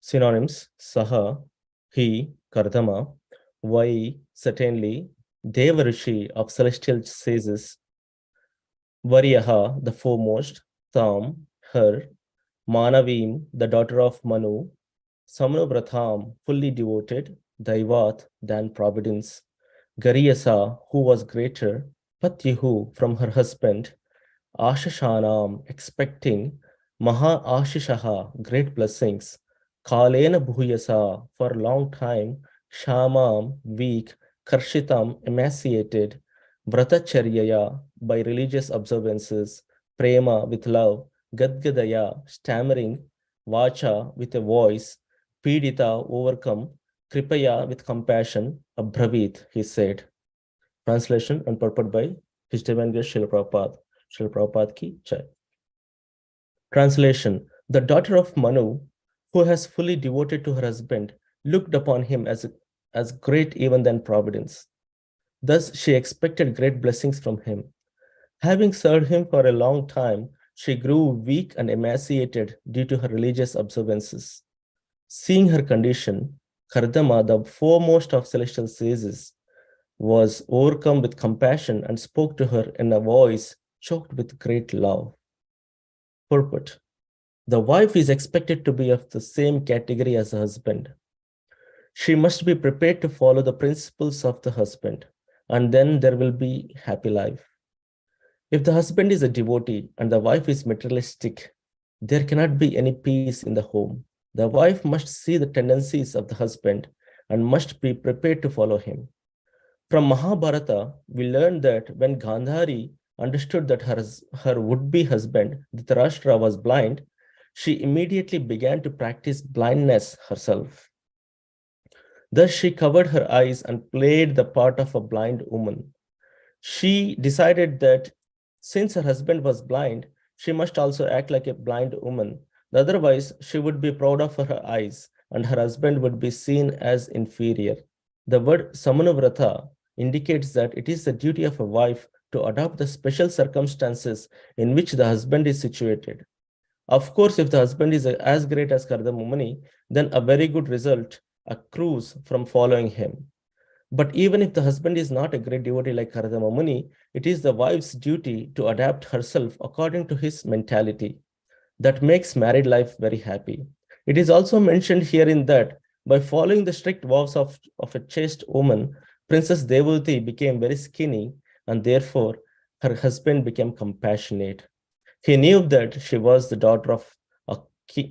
Synonyms: Saha, he, Kardama; Vai, certainly; Deva Rishi of celestial sages; Varyaha, the foremost; Tam, her; Manavim, the daughter of Manu; Samanobratham, fully devoted; Daivat, than providence; Gariyasa, who was greater; Patyahu, from her husband; Ashashanam, expecting; Maha Ashishaha, great blessings; Kalena Bhuyasa, for a long time; Shamam, weak; Karshitam, emaciated; Vratacharyaya, by religious observances; Prema, with love; Gadgadaya, stammering; Vacha, with a voice; Pidita, overcome; Kripaya, with compassion; Abhravit, he said. Translation and purport by His Divine Grace Srila Prabhupada. Srila Prabhupada ki Jai. Translation: The daughter of Manu, who has fully devoted to her husband, looked upon him as great even than providence. Thus she expected great blessings from him. Having served him for a long time, she grew weak and emaciated due to her religious observances. Seeing her condition, Kardama, the foremost of celestial sages, was overcome with compassion and spoke to her in a voice choked with great love. Purport: the wife is expected to be of the same category as the husband. She must be prepared to follow the principles of the husband, and then there will be happy life. If the husband is a devotee and the wife is materialistic, there cannot be any peace in the home. The wife must see the tendencies of the husband and must be prepared to follow him. From Mahabharata, we learn that when Gandhari understood that her would-be husband, Dhritarashtra, was blind, she immediately began to practice blindness herself. Thus, she covered her eyes and played the part of a blind woman. She decided that since her husband was blind, she must also act like a blind woman. Otherwise, she would be proud of her eyes, and her husband would be seen as inferior. The word Samanavrata indicates that it is the duty of a wife to adopt the special circumstances in which the husband is situated. Of course, if the husband is as great as Kardamumani, then a very good result accrues from following him. But even if the husband is not a great devotee like Kardamumani, it is the wife's duty to adapt herself according to his mentality. That makes married life very happy. It is also mentioned herein that by following the strict vows of a chaste woman, Princess Devavati became very skinny, and therefore her husband became compassionate. He knew that she was the daughter of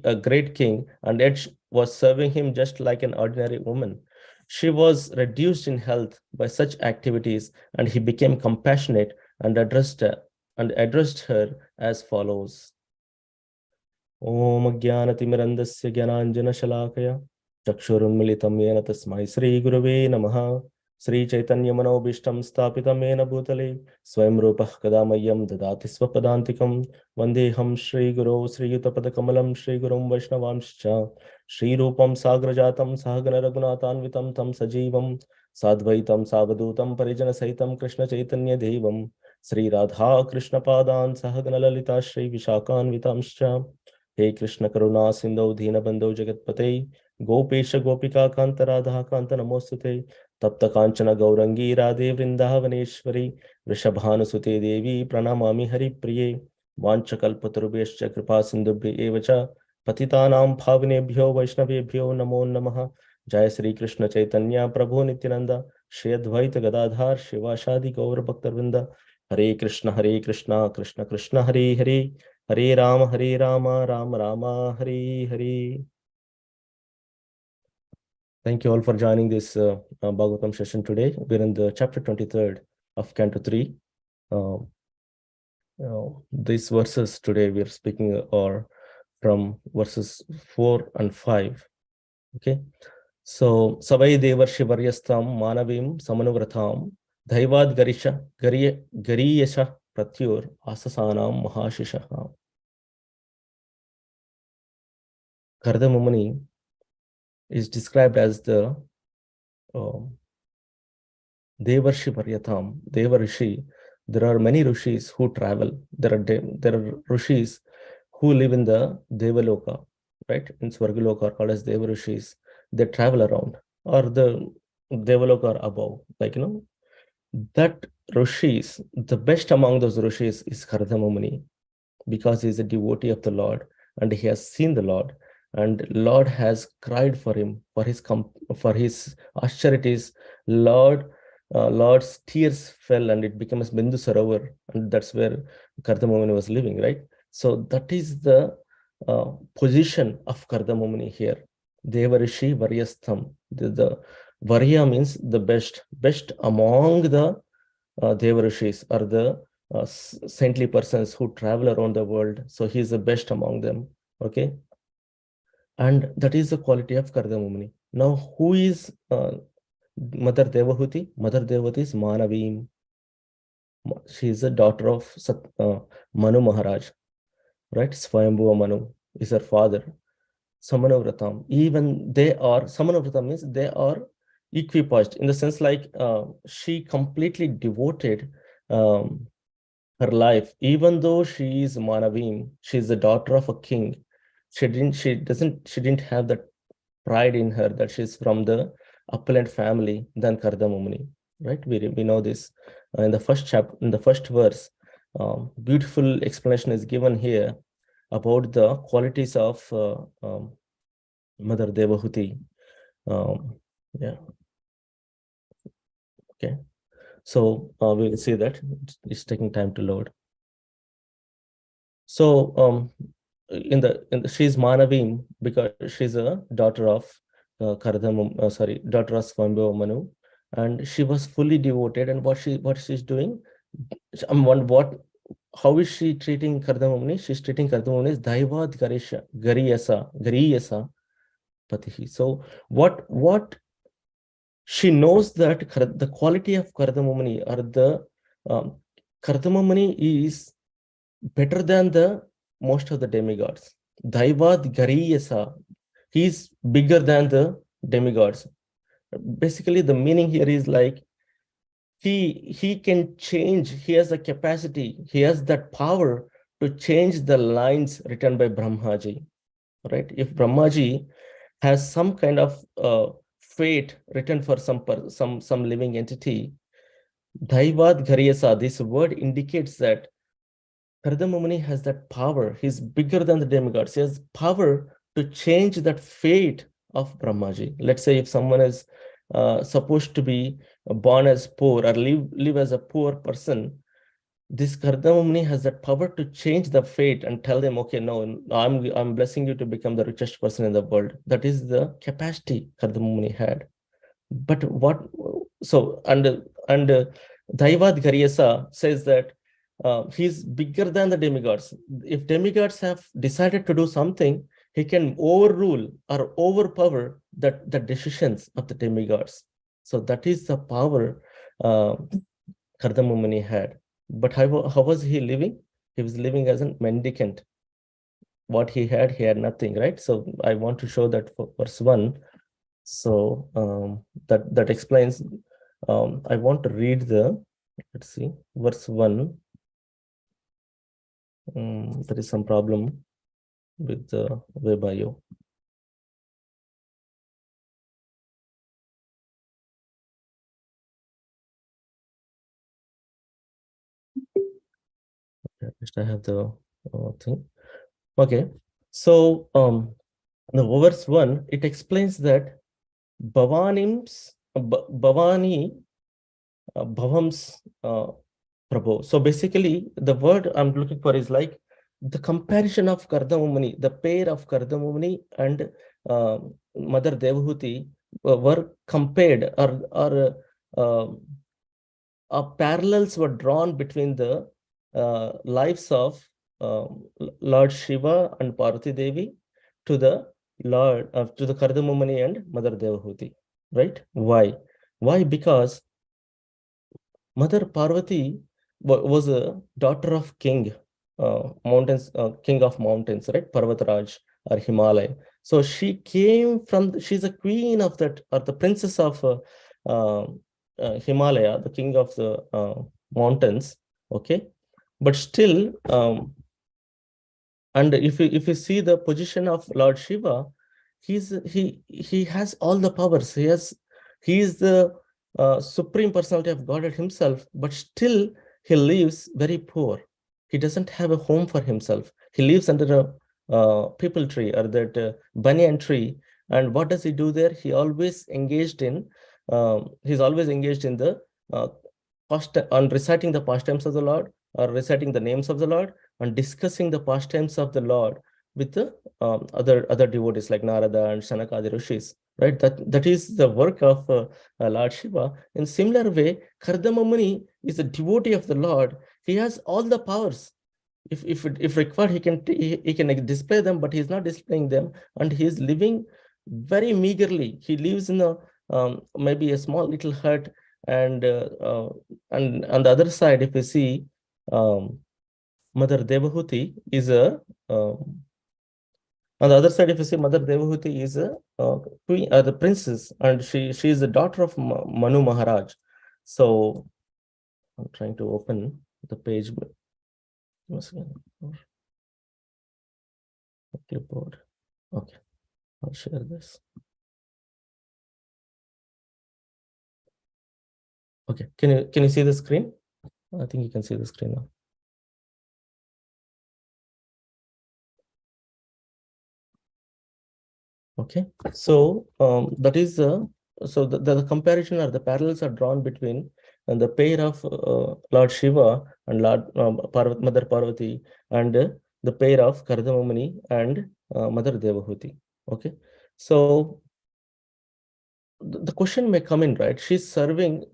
a great king, and yet was serving him just like an ordinary woman. She was reduced in health by such activities, and he became compassionate and addressed her as follows. Om Jnanatimirandasya Jnananjana Shalakaya Chakshurunmilitam Yena Tasmai Sri Gurave Namaha Sri Chaitanya Manobishtam Stapitam Yena Bhutale Swayam Rupah Kadamayam Dadati Swapadantikam Vandeham Shri Guru Sri Yutapadakammalam Shri Gurum Vaishnavamscha Shri Rupam Sagrajatam Sahagana Raghunatanvitam Tam Sajivam Sadvaitam Savadutam Parijana Saitam Krishna Chaitanya Devam Sri Radha Krishna Padan Sahagana Lalita Shri Vishakanvitamscha हे कृष्ण करुणा सिंधु दीनबंधु जगतपते गोपेश गोपिका कांत राधा कांत नमोस्तुते तप्त कांचन गौरंगी राधे वृंदावनेश्वरी वृषभानुसुते देवी प्रणमामि हरिप्रिये वाञ्छकल्पतरुभ्यश्च कृपा सिन्धुभ्य एव च पतितानां पावनेभ्यो वैष्णवेभ्यो नमो नमः जय श्री कृष्ण चैतन्य प्रभु नित्यानंद श्री अद्वैत गदाधर शिवासादि गौर भक्तवृंद हरे Krishna Krishna Krishna Hare Hare Hare Rama, Rama Rama, Hare Hare. Thank you all for joining this Bhagavatam session today. We're in the chapter 23rd of Canto 3. These verses today we are speaking are from verses 4 and 5. Okay. So, Savai Devarshi Varyastam Manavim Samanuvratam Dhaivad Gariyasha Pratyur Asasanam Mahashishaha. Kardamumani is described as the Devarshi Paryatam, Deva Rishi. There are many Rishis who travel. There are Rishis who live in the Devaloka. right? In Swargalok are called as Devarishis. They travel around, or the Devalok are above. That Rishis, the best among those Rishis is Kardama Muni, because he is a devotee of the Lord and he has seen the Lord, and Lord has cried for him for his austerities. Lord's tears fell and it became a Bindu Sarovar, and that's where Kardamamuni was living, right? So that is the position of Kardamamuni here. Devarishi Varyastham. The Varya means the best among the Devarishis, or the saintly persons who travel around the world. So he is the best among them. Okay. And that is the quality of Kardamumni. Now, who is Mother Devahuti? Mother Devahuti is Manavim. She is the daughter of Manu Maharaj, right? Swayambhuva Manu is her father. Samanavratam. Even they are, Samanavratam means they are equipoised, in the sense like she completely devoted um, her life, even though she is Manavim, she is the daughter of a king. She didn't have that pride in her that she's from the opulent family than Kardamumuni, right? We know this in the first chapter, in the first verse. Beautiful explanation is given here about the qualities of Mother Devahuti. Yeah, okay. So we will see that it's taking time to load. So she's Manavim because she's a daughter of daughter of Swambhava Manu, and she was fully devoted. And what she's doing, how is she treating Kardamamuni? She's treating Kardamamuni as Daivad Gariyasa Patihi. So what she knows that the quality of Kardamamuni, or the um, Kardamamuni is better than the most of the demigods. Daivad Gariyasa, he's bigger than the demigods. Basically, the meaning here is like he can change, he has the capacity, he has that power to change the lines written by Brahmaji, right? If Brahmaji has some kind of fate written for some living entity, Daivad Gariyasa, this word indicates that Kardamamuni has that power. He's bigger than the demigods. He has power to change that fate of Brahmaji. Let's say if someone is supposed to be born as poor, or live as a poor person, this Kardamamuni has that power to change the fate and tell them, okay, no, I'm blessing you to become the richest person in the world. That is the capacity Kardamamuni had. But and Daivad Garyasa says that he's bigger than the demigods. If demigods have decided to do something, he can overrule or overpower the decisions of the demigods. So that is the power Kardamumani had. But how was he living? He was living as a mendicant. What he had nothing, right? So I want to show that for verse 1. So that explains. I want to read let's see, verse 1. There is some problem with the web IO. Okay, at least I have the thing. Okay, so the verse 1, it explains that Bhavani Bhavams Prabhu. So basically, the word I'm looking for is like the comparison of Kardamumani, the pair of Kardamumani and Mother Devahuti were compared, or parallels were drawn between the lives of Lord Shiva and Parvati Devi to the Kardamumani and Mother Devahuti, right? Why? Why? Because Mother Parvati was a daughter of king, king of mountains, right? Parvataraj or Himalaya. So she came from, she's a queen of that, or the princess of Himalaya, the king of the mountains, okay? But still, And if you see the position of Lord Shiva, he has all the powers. He is the supreme personality of Godhead himself, but still he lives very poor. He doesn't have a home for himself. He lives under a people tree, or that banyan tree. And what does he do there? He's always engaged in the uh, on reciting the pastimes of the Lord, or reciting the names of the Lord, and discussing the pastimes of the Lord with the other devotees like Narada and Sanakadi Rishis. Right, that is the work of Lord Shiva. In similar way, Kardama Muni is a devotee of the Lord. He has all the powers. If required, he can display them, but he's not displaying them, and he's living very meagerly. He lives in a maybe a small little hut, and on the other side, if you see, Mother Devahuti is a on the other side, if you see, Mother Devahuti is a queen, the princess, and she is the daughter of Manu Maharaj. So I'm trying to open the page once again. Clipboard. Okay, I'll share this. Okay, can you see the screen? I think you can see the screen now. Okay, so that is the comparison or the parallels are drawn between the pair of Lord Shiva and Mother Parvati, and the pair of Kardamamuni and Mother Devahuti. Okay, so the question may come in, right? She's serving,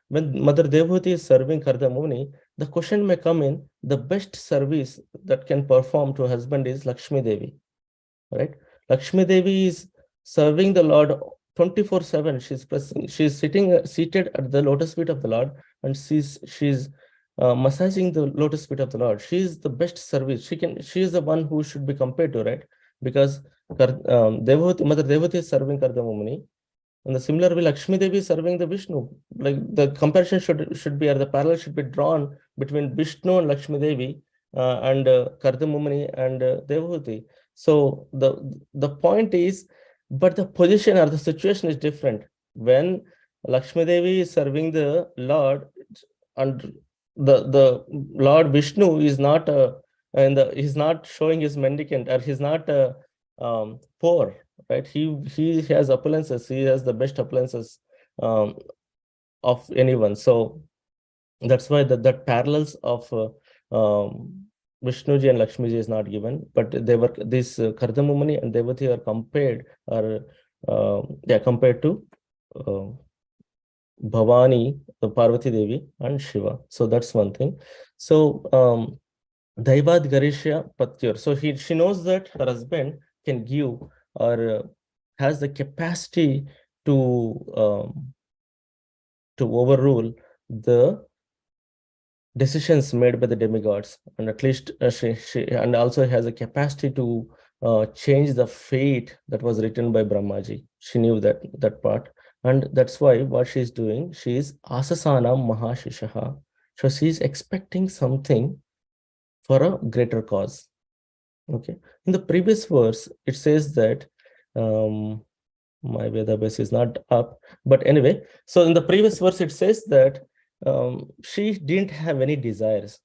when Mother Devahuti is serving Kardamamuni, the question may come in, the best service that can perform to a husband is Lakshmi Devi, right? Lakshmi Devi is serving the Lord 24/7. She's seated at the lotus feet of the Lord, and she's massaging the lotus feet of the Lord. She is the best service. She is the one who should be compared to, right? Because Mother Devahuti is serving Kardamamuni, and the similar way, Lakshmi Devi is serving the Vishnu. Like the comparison should be, or the parallel should be drawn between Vishnu and Lakshmi Devi, and Kardamumani and Devahuti. So the point is, but the position or the situation is different. When Lakshmi Devi is serving the Lord, and the Lord Vishnu is not he's not showing his mendicant, or he's not poor, right? He has opulences. He has the best opulences of anyone. So that's why that parallels of Vishnuji and Lakshmiji is not given, but they were this Kardamumani and Devati are compared, or compared to Bhavani, the Parvati Devi, and Shiva. So that's one thing. So Daivad Garisha Patyur. So she knows that her husband can give, or has the capacity to overrule the decisions made by the demigods, and at least she and also has a capacity to change the fate that was written by Brahmaji. She knew that part, and that's why what she's doing, she is Asasana Mahashishaha. So she's expecting something for a greater cause. Okay, in the previous verse it says that my Veda base is not up, but anyway, so in the previous verse it says that she didn't have any desires.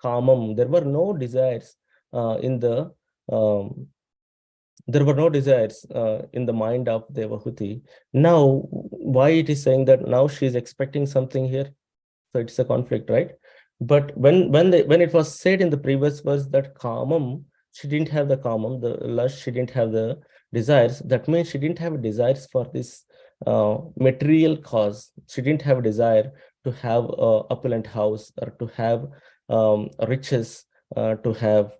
Kamam, there were no desires in the mind of Devahuti. Now, why it is saying that now she is expecting something here? So it's a conflict, right? But when it was said in the previous verse that kamam, she didn't have the kamam, the lust, she didn't have the desires. That means she didn't have desires for this material cause. She didn't have a desire to have a opulent house, or to have riches, to have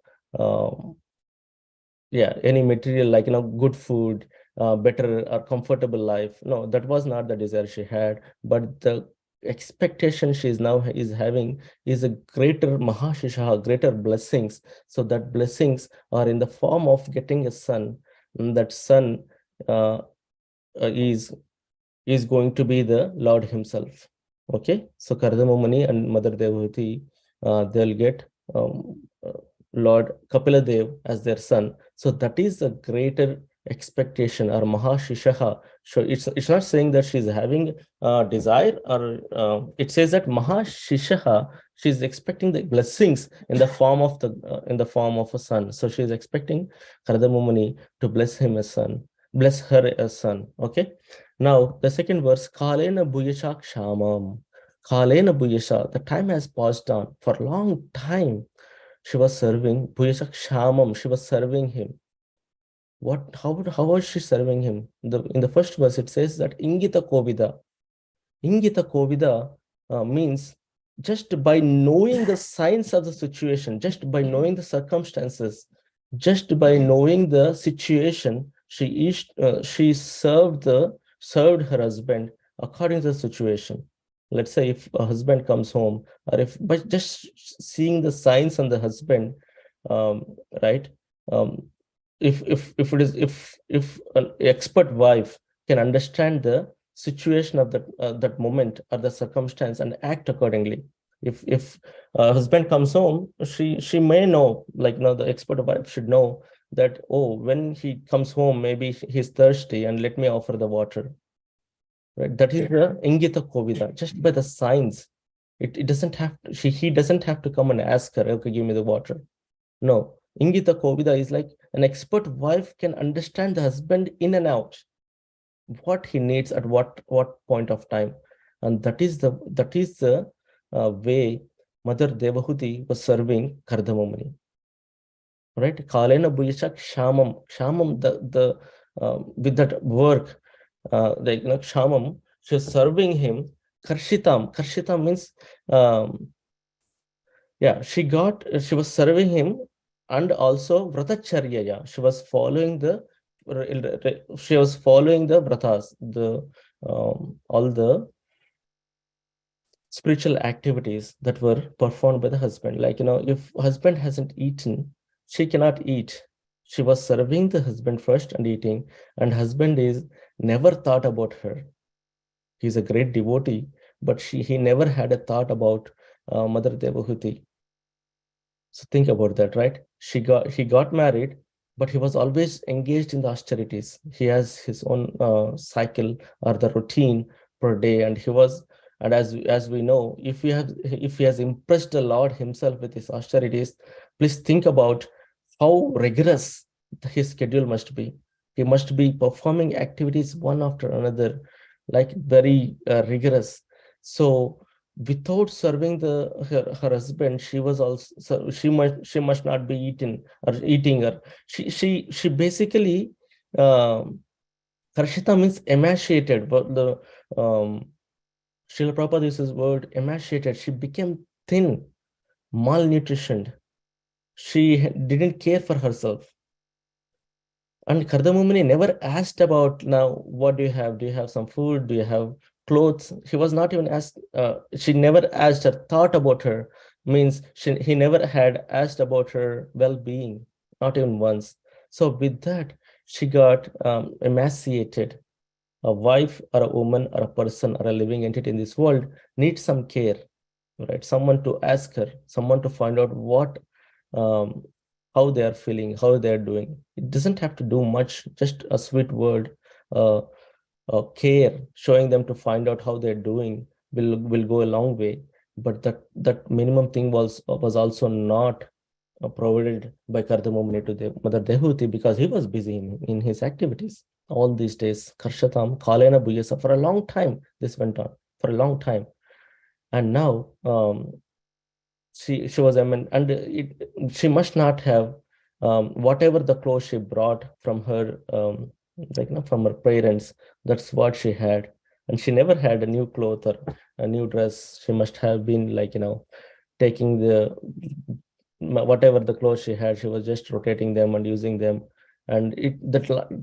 any material, like good food, better or comfortable life. No, that was not the desire she had, but the expectation she is now is having is a greater mahashisha, greater blessings. So that blessings are in the form of getting a son, and that son is going to be the Lord himself. Okay, so Kardamamani and Mother Devahuti, they'll get Lord Kapila Dev as their son. So that is a greater expectation or Mahashishaha. So it's not saying that she's having a desire, or it says that Mahashishaha, she's expecting the blessings in the form of a son. So she's expecting Karadamumuni to bless him a son, bless her a son. Okay. Now the second verse, Kalena Buyashak Shamam. Kalena Buyasha, the time has passed on for a long time. She was serving Bhuyasak Shamam. She was serving him. How was she serving him? In the first verse, it says that Ingita Kovida. Ingita Kovida means just by knowing the signs of the situation, just by knowing the circumstances, just by knowing the situation, she served her husband according to the situation. Let's say if a husband comes home, or if by just seeing the signs on the husband, um, right? Um, if it is if an expert wife can understand the situation of that moment or the circumstance and act accordingly. If a husband comes home, she may know, like, the expert wife should know that, oh, when he comes home, maybe he's thirsty, and let me offer the water. Right? That is the Ingita Kovida, just by the signs. It doesn't have to, he doesn't have to come and ask her, okay, give me the water. No, Ingita Kovida is like an expert wife can understand the husband in and out, what he needs at what point of time, and that is the way Mother Devahuti was serving Kardamamani. Right? Kalena Buyashak Shamam. Shamam, the with that work, Shamam, she's serving him. Karshitam. Karshitam means, she was serving him, and also Vratacharya. She was following the vratas, the all the spiritual activities that were performed by the husband. Like, if husband hasn't eaten, she cannot eat. She was serving the husband first and eating, and husband is never thought about her. He's a great devotee, but he never had a thought about Mother Devahuti. So think about that, right? He got married, but he was always engaged in the austerities. He has his own cycle or the routine per day, and as we know, if he has impressed the Lord himself with his austerities, please think about how rigorous his schedule must be. He must be performing activities one after another, like very rigorous. So without serving her husband, she was also, so she must not be eating her. She basically, Karshita means emaciated, but the Srila Prabhupada uses word emaciated. She became thin, malnutritioned. She didn't care for herself. And Kardamumini never asked about, now, what do you have? Do you have some food? Do you have clothes? He was not even asked. She never asked or thought about her. Means he never had asked about her well-being, not even once. So with that, she got emaciated. A wife or a woman or a person or a living entity in this world needs some care, right? Someone to ask her, someone to find out um, how they are feeling, how they are doing. It doesn't have to do much, just a sweet word, uh, care, showing them to find out how they're doing will go a long way. But that minimum thing was also not provided by Kardamomuni to the Mother Dehuti, because he was busy in his activities all these days. Karshatam, Kalena Buyasa, for a long time, this went on, for a long time. And now, she was, I mean, and she must not have, whatever the clothes she brought from her, from her parents, that's what she had. And she never had a new cloth or a new dress. She must have been, taking the whatever the clothes she had, she was just rotating them and using them. And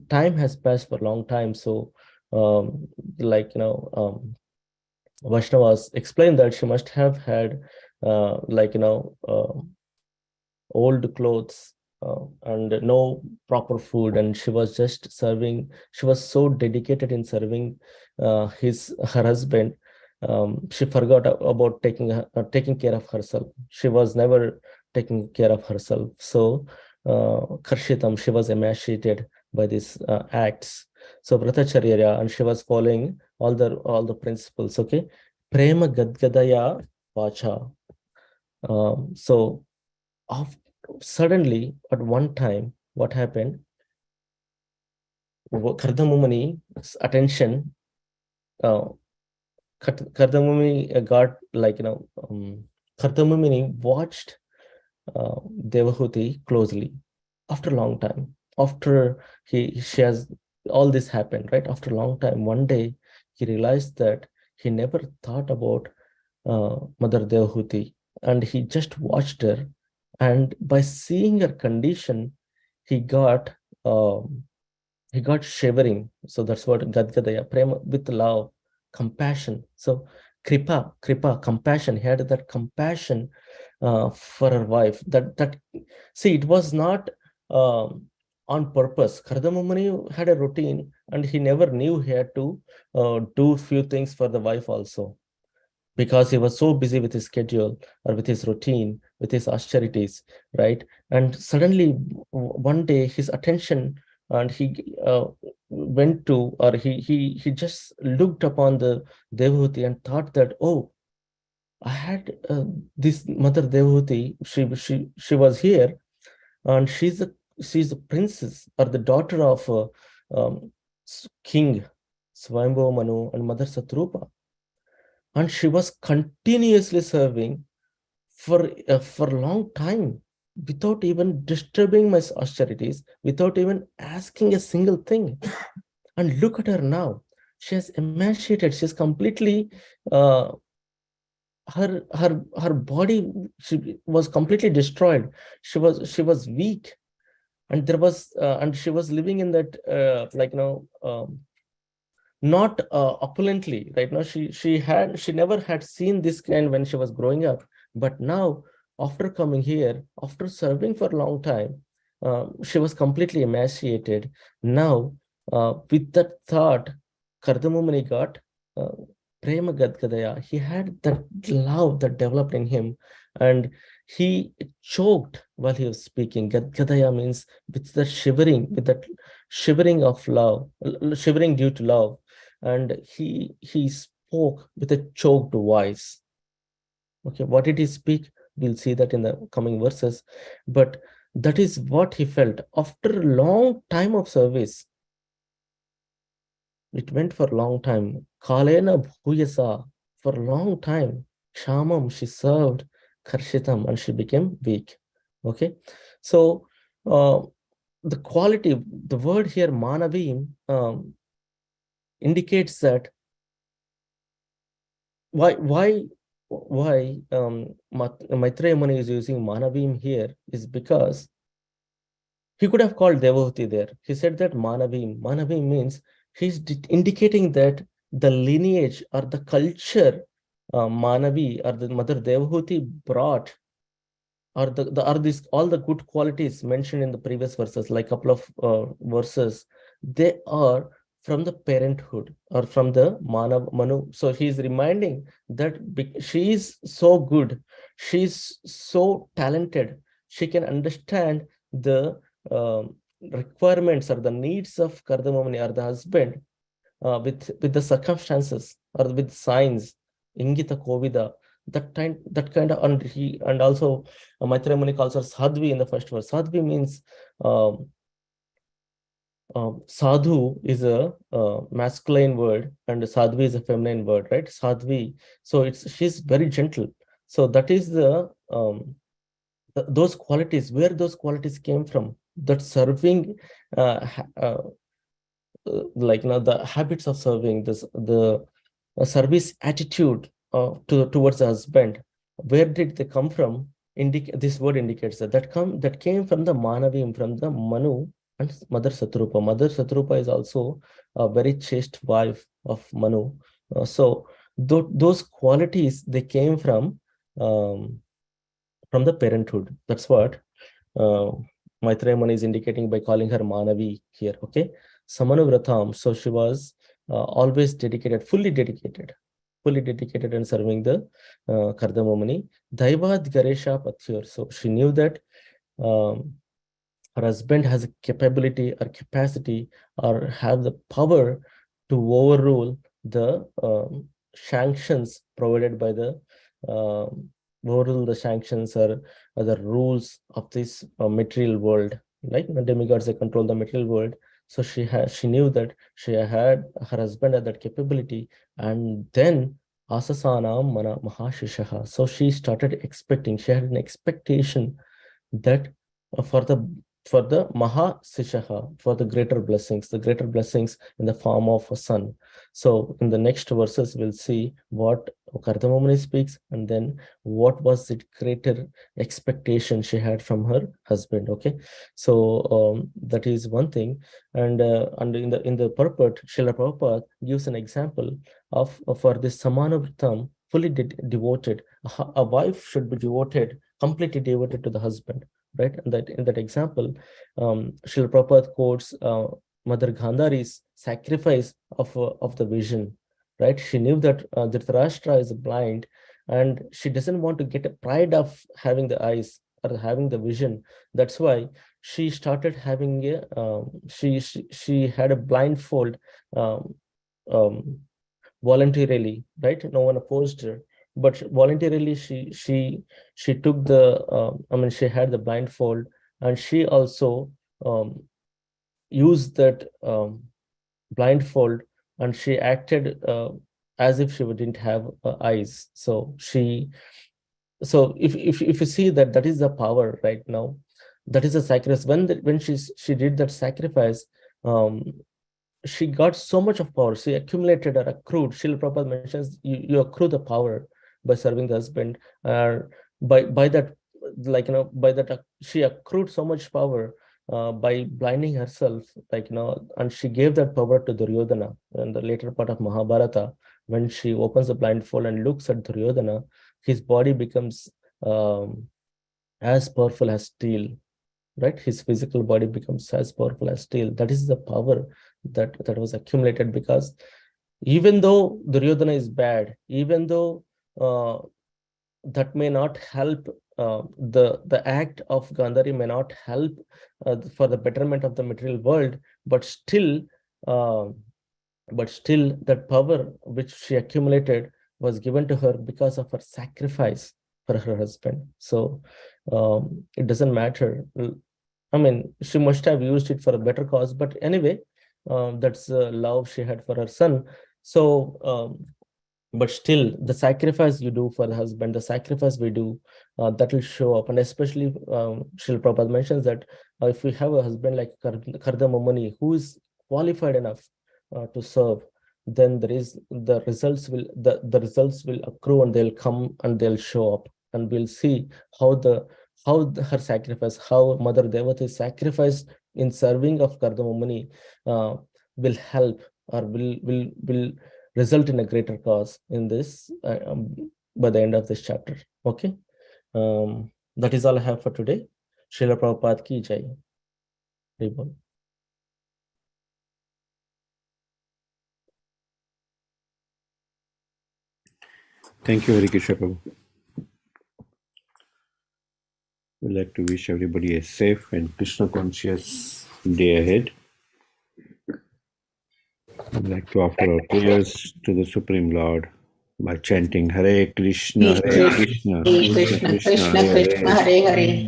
time has passed for a long time. So, Vaishnavas explained that she must have had, old clothes, and no proper food, and she was just serving. She was so dedicated in serving her husband. She forgot about taking care of herself. She was never taking care of herself. So Karshitam, she was emaciated by these acts. So Bratacharya, and she was following all the principles. Okay, Prema Gadgadaya Vacha. So suddenly at one time, what happened? Kardamumani's attention, uh, Kardamumani got like, Kardamumani watched Devahuti closely after a long time. After she has all this happened, right? After a long time, one day he realized that he never thought about Mother Devahuti, and he just watched her. And by seeing her condition, he got um, he got shivering. So that's what Gadgadaya, prema, with love, compassion. So kripa, compassion. He had that compassion for her wife. That see, it was not um, on purpose. Kardamumani had a routine, and he never knew he had to do few things for the wife also, because he was so busy with his schedule or with his routine, with his austerities, right? And suddenly, one day, his attention, and he went to, or he just looked upon the Devahuti and thought that, oh, I had this Mother Devahuti. She was here, and she's a princess, or the daughter of um, King Swayambhu Manu and Mother Satrupa, and she was continuously serving for a long time without even disturbing my austerities, without even asking a single thing. And look at her now. She has emaciated. She's completely uh, her body, she was completely destroyed. She was weak, and there was and she was living in that not opulently, right? Now she never had seen this kind when she was growing up, but now, after coming here, after serving for a long time, she was completely emaciated. Now, with that thought, Kardamumani got uh, prema gadgadaya. He had that love that developed in him, and he choked while he was speaking. Gadgadaya means with that shivering of love, shivering due to love, and he spoke with a choked voice. Okay, what did he speak? We'll see that in the coming verses, but that is what he felt after a long time of service. It went for a long time. Kalena bhuyasa, for a long time. Kshamam, she served Karshitam, and she became weak. Okay, so uh, the quality, the word here manavim, indicates that why Maitreya Muni is using Manavim here is because he could have called Devahuti there. He said that Manavim. Manavim means he's indicating that the lineage or the culture Manavi or the Mother Devahuti brought, or are these all the good qualities mentioned in the previous verses, like couple of verses, they are from the parenthood or from the Manu. So he's reminding that she is so good, she's so talented, she can understand the requirements or the needs of Kardamamani or the husband, with the circumstances or with signs, ingita kovida, that kind of, and also Maitreya Muni calls her sadhvi in the first verse. Sadhvi means um, sadhu is a masculine word, and sadhvi is a feminine word, right? Sadhvi. So she's very gentle. So that is those qualities, where those qualities came from. That serving, the habits of serving, the service attitude towards the husband, where did they come from? This word indicates that came from the Manavim, from the Manu and Mother Satrupa. Mother Satrupa is also a very chaste wife of Manu. So those qualities, they came from the parenthood. That's what uh, Maitreya Muni is indicating by calling her Manavi here. Okay, Samanu Vratam. So she was always dedicated, fully dedicated. fully dedicated and serving the Kardamomani. Daivad Garesha Pathyur. So she knew that her husband has a capability or capacity or have the power to overrule the sanctions provided by the overrule the sanctions or the rules of this material world. Like the demigods, they control the material world. So she knew that she had her husband had that capability, and then Asasana Mana Mahashishaha. So she started expecting. She had an expectation that for the Maha Sishaha, for the greater blessings in the form of a son. So in the next verses, we'll see what Kardamomani speaks, and then what was the greater expectation she had from her husband. Okay, so that is one thing, and in the purport, Srila Prabhupada gives an example of for this Samanavritam, fully devoted. A wife should be completely devoted to the husband, right? And that in that example, Srila Prabhupada quotes Mother Gandhari's sacrifice of the vision, right? She knew that Dhritarashtra is blind, and she doesn't want to get a pride of having the eyes or having the vision. That's why she started having she had a blindfold um, um, voluntarily, right? No one opposed her, but voluntarily she took the she had the blindfold, and she also um, used that blindfold, and she acted as if she didn't have eyes. So if you see that, that is the power right now. That is a sacrifice. When she did that sacrifice, um, she got so much of power. She accumulated or accrued. Srila Prabhupada mentions you accrue the power by serving the husband. By that, by that she accrued so much power by blinding herself, and she gave that power to Duryodhana in the later part of Mahabharata. When she opens the blindfold and looks at Duryodhana, his body becomes as powerful as steel, right? His physical body becomes as powerful as steel. That is the power that was accumulated, because even though Duryodhana is bad, even though that may not help, the act of Gandhari may not help for the betterment of the material world, but still uh, that power which she accumulated was given to her because of her sacrifice for her husband. So it doesn't matter. She must have used it for a better cause, but anyway, that's the love she had for her son. So, but still, the sacrifice you do for the husband, the sacrifice we do, that will show up. And especially, Srila Prabhupada mentions that if we have a husband like Kardamomani, who is qualified enough to serve, then the results will accrue, and they'll come and they'll show up, and we'll see her sacrifice, how Mother Devati's sacrifice in serving of Kardamomani will help, or will result in a greater cause in this by the end of this chapter. Okay, that is all I have for today. Srila Prabhupada ki jai. Ribon. Thank you, Hari Krishna Prabhu. We'd like to wish everybody a safe and Krishna conscious day ahead. We'd like to offer our prayers to the Supreme Lord by chanting Hare Krishna, Hare Krishna, Krishna Krishna, Hare Hare,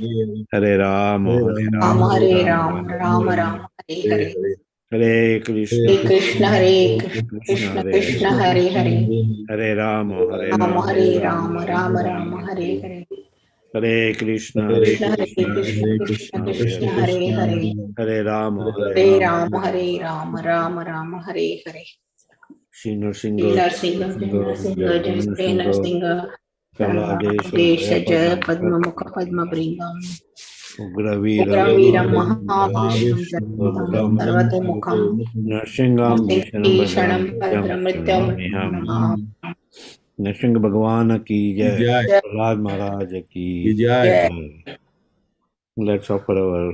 Hare Rama, Hare Rama, Hare Ram, Rama Rama, Hare Hare. Hare Krishna, Krishna Hare Krishna Krishna, Hare Hare. Hare Rama, Hare Rama Rama, Hare Rama, Rama Rama, Hare Hare. Hare Krishna, Hare Krishna Hare Krishna, Krishna, Krishna Krishna, Hare Hare. Hare Rama, Hare Rama, Hare Rama, Rama Rama, Hare Hare. Shri Jai Nrsimha, Jai Nrsimha, Desha Jaya Padma Mukha Padma Bringam. Ugraveeram Mahavishnu Sarvatomukam. Nrsimham Shanam Bhadramrityam Namah. Nrsimha Bhagwan ki jai, Prahlad Maharaj ki jai. Let's offer our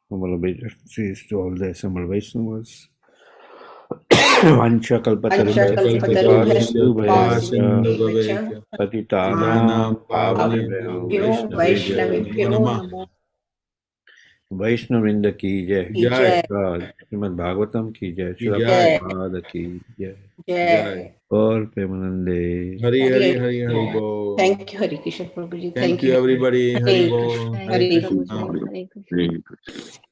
humble obeisances to all the assembled Vaishnavas. वंशकल्पतरुभ्यश्च पतितानां पावनेभ्यो वैष्णवेभ्यो नमो वैष्णववृंद की जय। जय श्रीमद् भागवतम की जय। श्रील जय प्रभुपाद की जय। जय। और प्रेमानंदे। हरि हरि हरि हरि बोल। थैंक यू हरि कृष्ण प्रभु ji. Thank you everybody. Hari बोल। हरि हरे कृष्ण। हरे कृष्ण।